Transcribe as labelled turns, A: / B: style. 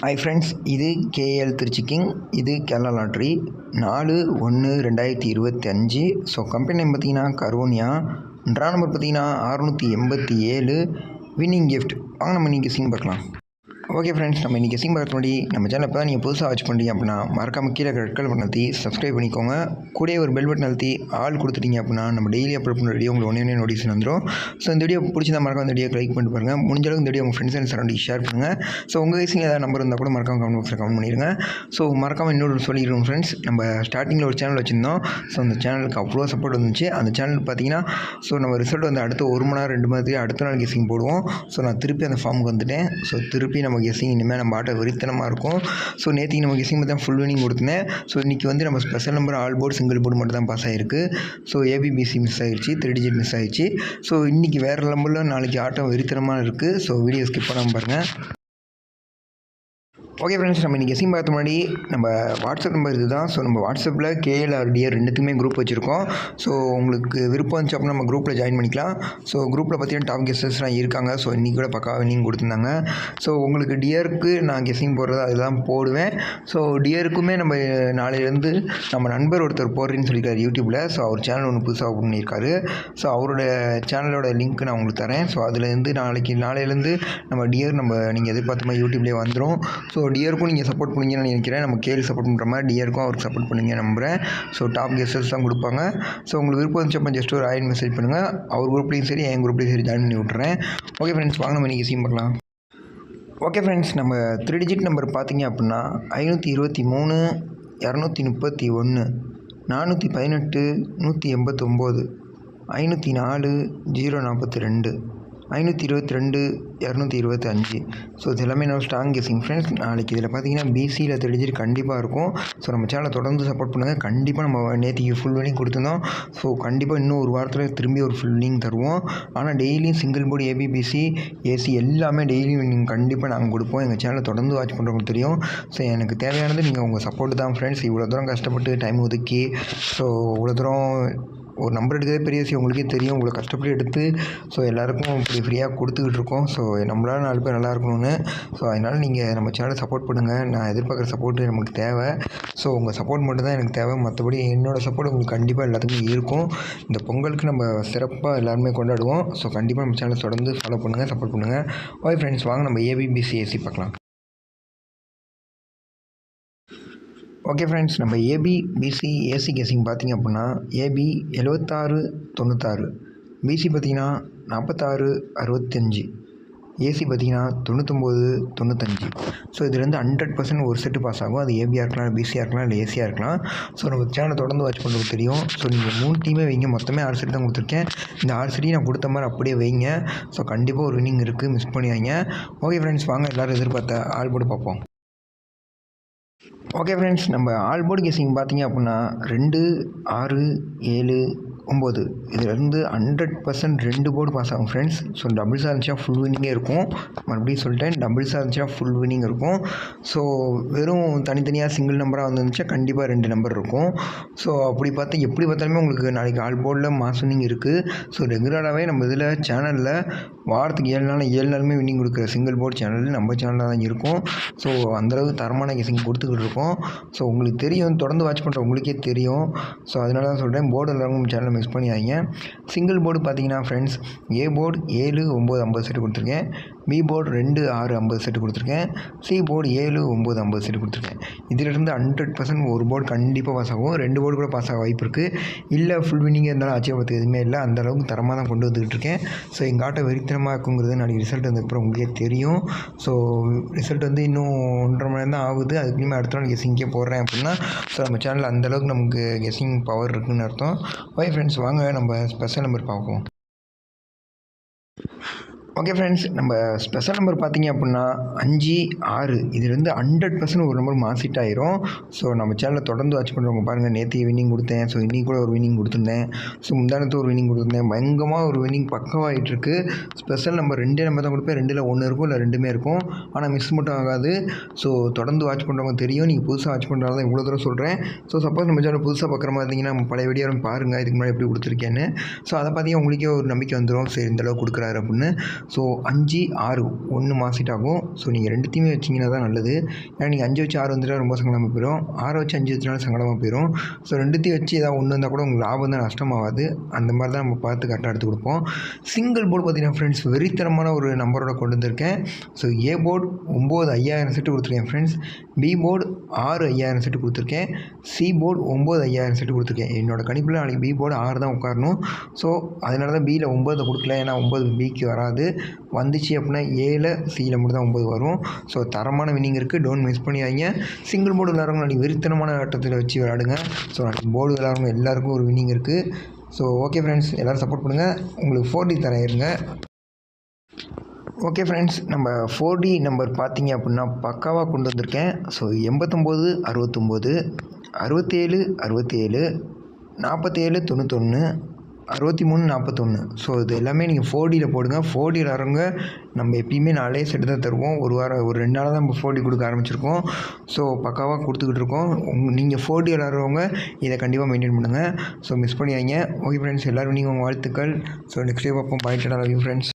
A: Hi friends, இது KL Trichy king. இது Kerala lottery 4/1/2025. So company name பார்த்தீங்கன்னா கரோனியா. ட்ரா நம்பர் பார்த்தீங்கன்னா 687. Winning gift. வாங்க நம்ம இன்றைக்கி கெஸ்ஸிங் பார்க்கலாம். ஓகே ஃப்ரெண்ட்ஸ், நம்ம இன்றைக்கி கெஸ்ஸிங் பார்க்க முன்னாடி நம்ம சேனல் இப்போ நீங்கள் புதுசாக வாட்ச் பண்ணுறீங்க அப்படின்னா மறக்காம கீழே ரெட் கலர் பட்டன் அழுத்தி சப்ஸ்கிரைப் பண்ணிக்கோங்க. கூட ஒரு பெல் பட்டன் அழுத்தி ஆல் கொடுத்துட்டீங்க அப்படின்னா நம்ம டெய்லி அப்லோட் பண்ணுற வீடியோ உங்களுக்கு ஒன்றே நோட்டிஃபிகேஷன் வந்துடும். ஸோ இந்த வீடியோ பிடிச்சிருந்தா மறக்காம இந்த வீடியோ லைக் பண்ணிட்டு பாருங்கள். முடிஞ்ச அளவுக்கு இந்த வீடியோ உங்கள் ஃப்ரெண்ட்ஸ் அண்ட் சரௌண்டிங் ஷேர் பண்ணுங்கள். ஸோ உங்கள் கெஸ்ஸிங் ஏதாவது நம்பர் இருந்தால் கூட மறக்காம கமெண்ட் பாக்ஸில் கமெண்ட் பண்ணிடுங்க. ஸோ மறக்காம இன்னொரு சொல்லிடுவோம் ஃப்ரெண்ட்ஸ், நம்ம ஸ்டார்டிங்கில் ஒரு சேனல் வச்சுருந்தோம். ஸோ அந்த சேனலுக்கு அவ்வளோ சப்போர்ட் வந்துச்சு. அந்த சேனல் பார்த்தீங்கன்னா நம்ம ரிசல்ட் வந்து அடுத்த 1 மணி நேரம் 2 மணி நேரத்துக்கு அடுத்த நாள் கெஸ்ஸிங் போடுவோம். ஸோ நான் திருப்பி அந்த ஃபார்முக்கு வந்துட்டேன். ஸோ திருப்பி நம்ம கெஸ்ஸிங் இனிமேல் நம்ம ஆட்ட வெறித்தனமாக இருக்கும். ஸோ நேற்றுக்கு நம்ம கெஸ்ஸிங் தான் ஃபுல் வினிங் கொடுத்தேன். ஸோ இன்றைக்கி வந்து நம்ம special number all board single board மட்டும் தான் பாஸ் ஆகிருக்கு. ஸோ ஏபிபிசி மிஸ் ஆகிடுச்சு, 3 டிஜிட் மிஸ் ஆகிடுச்சு. ஸோ இன்றைக்கி வேறு நம்பரில் நாளைக்கு ஆட்டம் வெறித்தனமாக இருக்குது. ஸோ வீடியோ ஸ்கிப் பண்ணாமல் பாருங்கள். ஓகே ஃப்ரெண்ட்ஸ், நம்ம இன்றைக்கி கெஸ்ஸிங் பார்த்த முன்னாடி நம்ம வாட்ஸ்அப் நம்பர் இது தான். ஸோ நம்ம வாட்ஸ்அப்பில் கேஎல்ஆர்டிஆர் ரெண்டுத்துக்குமே குரூப் வச்சுருக்கோம். ஸோ உங்களுக்கு விருப்பம் இருந்துச்சு அப்படின்னா நம்ம குரூப்பில் ஜாயின் பண்ணிக்கலாம். ஸோ குரூப்பில் பார்த்தீங்கன்னா டாப் கெஸ்டர்ஸ்லாம் இருக்காங்க. ஸோ இன்றைக்கி கூட பக்கா வின்னிங் கொடுத்துருந்தாங்க. ஸோ உங்களுக்கு டியருக்கு நான் கெஸ்ஸிங் போடுறது அதுதான் போடுவேன். ஸோ டியருக்குமே நம்ம நாளையிலேருந்து நம்ம நண்பர் ஒருத்தர் போடுறேன்னு சொல்லியிருக்காரு யூடியூப்பில். ஸோ அவர் சேனல் ஒன்று புதுசாக ஓப்பன் பண்ணியிருக்காரு. ஸோ அவரோட சேனலோட லிங்க் நான் உங்களுக்கு தரேன். ஸோ அதுலேருந்து நாளையிலேருந்து நம்ம டியர் நீங்கள் எதிர்பார்த்த மாதிரி யூடியூப்லேயே வந்துடும். ஸோ டியருக்கும் நீங்கள் சப்போர்ட் பண்ணுவீங்கன்னு நினைக்கிறேன். நம்ம கேஎல் சப்போர்ட் பண்ணுற மாதிரி டியருக்கும் அவருக்கு சப்போர்ட் பண்ணுவீங்க நம்புகிறேன். ஸோ டாப் கெஸ்டர்ஸ் தான் கொடுப்பாங்க. ஸோ உங்களுக்கு விருப்பம் இருந்துச்சு அப்போ ஜஸ்ட் ஒரு ஆயின் மெசேஜ் பண்ணுங்கள். அவர் குரூப்லேயும் சரி என் குரூப்லேயும் சரி ஜாயின் பண்ணி விட்றேன். ஓகே ஃப்ரெண்ட்ஸ், வாங்க நம்ம இன்றைக்கி சீன் பார்க்கலாம். ஓகே ஃப்ரெண்ட்ஸ், நம்ம 3 டிஜிட் நம்பர் பார்த்தீங்க அப்படின்னா 523, 231, 418, 189, 504, 042, 522, 225. ஸோ இது எல்லாமே நான் ஸ்ட்ராங் கெஸ்ஸிங் ஃப்ரெண்ட்ஸ். நாளைக்கு இதில் பார்த்தீங்கன்னா பிசியில் 3 டிஜிட் கண்டிப்பாக இருக்கும். ஸோ நம்ம சேனலை தொடர்ந்து சப்போர்ட் பண்ணுங்கள். கண்டிப்பாக நம்ம நேற்றுக்கு ஃபுல் வினிங் கொடுத்துருந்தோம். ஸோ கண்டிப்பாக இன்னும் ஒரு வாரத்தில் திரும்பி ஒரு ஃபுல் வினிங் தருவோம். ஆனால் டெய்லியும் சிங்கிள் போர்டு ஏபிபிசி ஏசி எல்லாமே டெய்லி வினிங் கண்டிப்பாக நாங்கள் கொடுப்போம். எங்கள் சேனலை தொடர்ந்து வாட்ச் பண்ணுறவங்களுக்கு தெரியும். ஸோ எனக்கு தேவையானது நீங்கள் உங்கள் சப்போர்ட் தான் ஃப்ரெண்ட்ஸ். இவ்வளோ தூரம் கஷ்டப்பட்டு டைம் ஒதுக்கி ஸோ இவ்வளோ தூரம் ஒரு நம்பர் எடுக்கிறதே பெரிய விஷயம். உங்களுக்கே தெரியும், உங்களை கஷ்டப்பட்டு எடுத்து ஸோ எல்லாேருக்கும் இப்படி ஃப்ரீயாக கொடுத்துக்கிட்டு இருக்கோம். ஸோ நம்மளால் 4 பேர் நல்லா இருக்கணும்னு. ஸோ அதனால் நீங்கள் நம்ம சேனலை சப்போர்ட் பண்ணுங்கள். நான் எதிர்பார்க்குற சப்போர்ட்டு நமக்கு தேவை. ஸோ உங்கள் சப்போர்ட் மட்டும் தான் எனக்கு தேவை. மற்றபடி என்னோடய சப்போர்ட் உங்களுக்கு கண்டிப்பாக எல்லாத்துக்குமே இருக்கும். இந்த பொங்கலுக்கு நம்ம சிறப்பாக எல்லாருமே கொண்டாடுவோம். ஸோ கண்டிப்பாக நம்ம சேனலை தொடர்ந்து ஃபாலோ பண்ணுங்கள், சப்போர்ட் பண்ணுங்கள். ஓகே ஃப்ரெண்ட்ஸ், வாங்க நம்ம ஏபிபிசி ஏசி பார்க்கலாம். ஓகே ஃப்ரெண்ட்ஸ், நம்ம ஏபிபிசி ஏசி கெஸ்ஸிங் பார்த்திங்க அப்படின்னா ஏபி 76, 96, பிசி பார்த்திங்கன்னா 46, 65, ஏசி பார்த்திங்கன்னா 99, 95. ஸோ இதுலேருந்து 100% ஒரு செட்டு பாஸ் ஆகும். அது ஏபியாக இருக்கலாம், பிசியாக இருக்கலாம், இல்லை ஏசியாக இருக்கலாம். ஸோ நம்ம சேனலை தொடர்ந்து வாட்ச் பண்ணுறது தெரியும். ஸோ நீங்கள் 3 டீமே வைங்க. மொத்தமே 6 செட்டு தான் கொடுத்துருக்கேன். இந்த 6 செட்டையும் நான் கொடுத்த மாதிரி அப்படியே வைங்க. ஸோ கண்டிப்பாக ஒரு வின்னிங் இருக்குது, மிஸ் பண்ணியாங்க. ஓகே ஃப்ரெண்ட்ஸ், வாங்க எல்லோரும் எதிர்பார்த்த ஆல் போர்டு பார்ப்போம். ஓகே ஃப்ரெண்ட்ஸ், நம்ம ஆல் போர்டு கெஸ்ஸிங் பார்த்தீங்க அப்படின்னா 2, 6, 7, 9 இதிலேருந்து 100% 2 போர்டு பாஸ் ஆகும் ஃப்ரெண்ட்ஸ். ஸோ டபுள்ஸாக இருந்துச்சுன்னா ஃபுல் வினிங்கே இருக்கும். மறுபடியும் சொல்லிட்டேன், டபுள்ஸாக இருந்துச்சுன்னா ஃபுல் வினிங் இருக்கும். ஸோ வெறும் தனித்தனியாக சிங்கிள் நம்பராக வந்துருந்துச்சா கண்டிப்பாக 2 நம்பர் இருக்கும். ஸோ அப்படி பார்த்தா எப்படி பார்த்தாலுமே உங்களுக்கு நாளைக்கு ஆல் போர்டில் மாஸ் வினிங் இருக்குது. ஸோ ரெகுலராகவே நம்ம இதில் சேனலில் வாரத்துக்கு 7 நாளுமே வின்னிங் கொடுக்குற சிங்கிள் போர்டு சேனல் நம்ம சேனலில் தான் இருக்கும். ஸோ அந்தளவுக்கு தரமான கெஸ்ஸிங் கொடுத்துக்கிட்டு இருக்கோம். ஸோ உங்களுக்கு தெரியும், தொடர்ந்து வாட்ச் பண்ணுற உங்களுக்கே தெரியும். ஸோ அதனால தான் சொல்கிறேன், போர்டு எல்லாரும் சேனலை மிஸ் பண்ணியாங்க. சிங்கிள் போர்டு பார்த்தீங்கன்னா ஃப்ரெண்ட்ஸ், ஏ போர்டு 7, 9, 50 செட்டு கொடுத்துருக்கேன். பி போர்டு 2, 6, 50 செட்டு கொடுத்துருக்கேன். சி போர்டு 7, 9, 50 செட்டு கொடுத்துருக்கேன். இதிலிருந்து 100% ஒரு போர்டு கண்டிப்பாக பாஸ் ஆகும். 2 போர்டு கூட பாஸ் ஆக வாய்ப்பு இருக்குது. இல்லை ஃபுல் வின்னிங்காக இருந்தாலும் ஆச்சரியப்படுறது எதுவுமே இல்லை. அந்த அளவுக்கு தரமாக தான் கொண்டு வந்துக்கிட்டு இருக்கேன். ஸோ எங்கள் ஆட்டை வெறித்தனமாக இருக்குங்கிறது நாளைக்கு ரிசல்ட் வந்ததுக்கப்புறம் உங்களுக்கே தெரியும். ஸோ ரிசல்ட் வந்து இன்னும் 1.5 மணி நேரம் தான் ஆகுது. அதுக்கு இனிமேல் அடுத்த நாள் கெஸ்ஸிங்கே போடுறேன் அப்படின்னா ஸோ நம்ம சேனலில் அந்தளவுக்கு நமக்கு கெஸ்ஸிங் பவர் இருக்குதுன்னு அர்த்தம். ஓகே ஃப்ரெண்ட்ஸ், வாங்க நம்ம ஸ்பெஷல் நம்பர் பார்ப்போம். ஓகே ஃப்ரெண்ட்ஸ், நம்ம ஸ்பெஷல் நம்பர் பார்த்தீங்க அப்படின்னா 5, 6 இதுலேருந்து 100% ஒரு நம்பர் மாசிட் ஆயிரும். ஸோ நம்ம சேனலில் தொடர்ந்து வாட்ச் பண்ணுறவங்க பாருங்கள், நேற்று வின்னிங் கொடுத்தேன். ஸோ இன்றைக்கி கூட ஒரு வின்னிங் கொடுத்துருந்தேன். ஸோ முந்தானத்து ஒரு வின்னிங் கொடுத்துருந்தேன். பயங்கரமாக ஒரு வின்னிங் பக்கவாகிட்டுருக்கு. ஸ்பெஷல் நம்பர் 2 நம்பர் தான் கொடுப்பேன். 2ல் 1 இருக்கும், இல்லை 2மே இருக்கும். ஆனால் மிஸ் மட்டும் ஆகாது. ஸோ தொடர்ந்து வாட்ச் பண்ணுறவங்க தெரியும். நீங்கள் புதுசாக வாட்ச் பண்ணுறதால தான் இவ்வளோ தூரம் சொல்கிறேன். ஸோ சப்போஸ் நம்ம சேனல் புதுசாக பார்க்குற மாதிரி இருந்தீங்கன்னா நம்ம பழைய வீடியோ பாருங்கள், இதுக்கு முன்னாடி எப்படி கொடுத்துருக்கேன்னு. ஸோ அதை பார்த்தீங்கன்னா உங்களுக்கே ஒரு நம்பிக்கை வந்துடும், சரி இந்தளவுக்கு கொடுக்குறாரு அப்படின்னு. ஸோ 5, 6 1 மாசிட் ஆகும். ஸோ நீங்கள் ரெண்டுத்தையுமே வச்சிங்கன்னா தான் நல்லது. ஏன்னா நீங்கள் 5 வச்சு 6 வந்துட்டால் ரொம்ப சங்கடமாக போயிடும். 6 வச்சு 5 வச்சுனாலும் சங்கடமாக போயிடும். ஸோ ரெண்டுத்தையும் வச்சு ஏதாவது ஒன்று வந்தால் கூட உங்களுக்கு லாபம் தான், நஷ்டமாகாது. அந்த மாதிரி தான் நம்ம பார்த்து கரெக்டாக எடுத்து கொடுப்போம். சிங்கிள் போர்டு பார்த்தீங்கன்னா ஃப்ரெண்ட்ஸ் வெறித்தனமான ஒரு நம்பரோட கொண்டு வந்திருக்கேன். ஸோ ஏ போர்டு 9 5000 செட்டு கொடுத்துருக்கேன் ஃப்ரெண்ட்ஸ். பி போர்டு 6 5000 செட்டு கொடுத்துருக்கேன். சி போர்டு 9 5000 செட்டு கொடுத்துருக்கேன். என்னோட கணிப்பில் நாளைக்கு பி போர்டு 6 தான் உட்காரணும். ஸோ அதனால தான் பியில் 9 கொடுக்கல. ஏன்னா 9 பிக்கு வராது. வந்துச்சு அப்படின்னா ஏல சியில் மட்டும் தான் 9 வரும். ஸோ தரமான வின்னிங் இருக்குது. டோன்ட் மிஸ் பண்ணியாங்க. சிங்கிள் போர்டு விளாட்றவங்க நாளைக்கு வெறித்தனமான ஆட்டத்தில் வச்சு விளாடுங்க. ஸோ நாளைக்கு போர்டு விளாட்றவங்க எல்லாருக்கும் ஒரு வின்னிங் இருக்குது. ஸோ ஓகே ஃப்ரெண்ட்ஸ், எல்லோரும் சப்போர்ட் பண்ணுங்கள். உங்களுக்கு 4D தரேன் இருங்க. ஓகே ஃப்ரெண்ட்ஸ், நம்ம 4D நம்பர் பார்த்தீங்க அப்படின்னா பக்காவாக கொண்டு வந்திருக்கேன். ஸோ 89 69 67 67 47 91 63 41. ஸோ இது எல்லாமே நீங்கள் 4Dயில் போடுங்க. 4D விளாட்றவங்க நம்ம எப்பயுமே 4 செட்டு தான் தருவோம். ஒரு 2 நாளாக தான் நம்ம 4D கொடுக்க ஆரம்பிச்சிருக்கோம். ஸோ பக்காவாக கொடுத்துக்கிட்டு இருக்கோம். நீங்கள் 4D விளாட்றவங்க இதை கண்டிப்பாக மெயின்டைன் பண்ணுங்கள். ஸோ மிஸ் பண்ணியாங்க. ஓகே ஃப்ரெண்ட்ஸ், எல்லோரும் நீங்கள் உங்கள் வாழ்த்துக்கள். ஸோ நெக்ஸ்ட் டே பார்ப்போம். Bye, tata, love you friends.